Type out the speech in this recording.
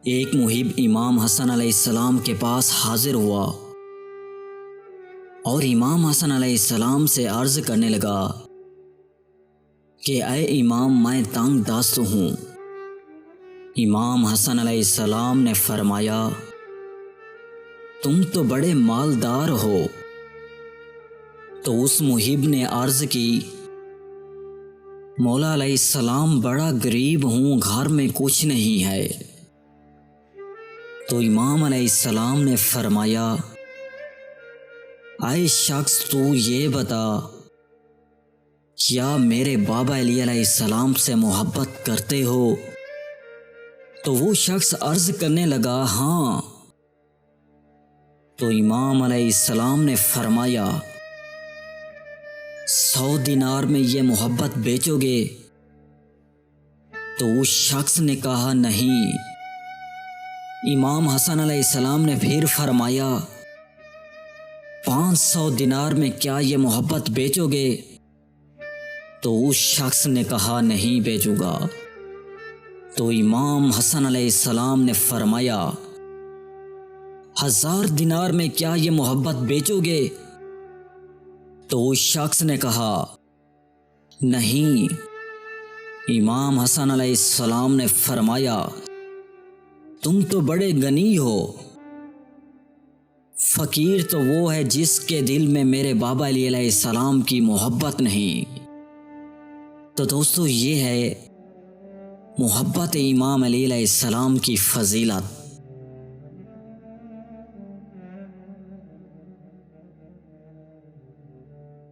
एक मुहिब इमाम हसन अलैहिस्सलाम के पास हाजिर हुआ और इमाम हसन अलैहिस्सलाम से अर्ज करने लगा कि ऐ इमाम, मैं तंग दस्त हूँ। इमाम हसन अलैहिस्सलाम ने फरमाया, तुम तो बड़े मालदार हो। तो उस मुहिब ने अर्ज की, मौला अलैहिस्सलाम, बड़ा गरीब हूँ, घर में कुछ नहीं है। तो इमाम अलैहिस्सलाम ने फरमाया, ऐ शख्स, तू ये बता, क्या मेरे बाबा अली अलैहिस्सलाम से मोहब्बत करते हो? तो वो शख्स अर्ज करने लगा, हाँ। तो इमाम अलैहिस्सलाम ने फरमाया, 100 दिनार में ये मोहब्बत बेचोगे? तो उस शख्स ने कहा, नहीं। इमाम हसन अलैहिस्सलाम ने फिर फरमाया, 500 दिनार में क्या ये मोहब्बत बेचोगे? तो उस शख्स ने कहा, नहीं बेचूंगा। तो इमाम हसन अलैहिस्सलाम ने फरमाया, 1000 दिनार में क्या ये मोहब्बत बेचोगे? तो उस शख्स ने कहा, नहीं। इमाम हसन अलैहिस्सलाम ने फरमाया, तुम तो बड़े गनी हो। फ़कीर तो वो है जिसके दिल में मेरे बाबा अली अलैहिस्सलाम की मोहब्बत नहीं। तो दोस्तों, ये है मोहब्बत इमाम अली अलैहिस्सलाम की फ़जीलत।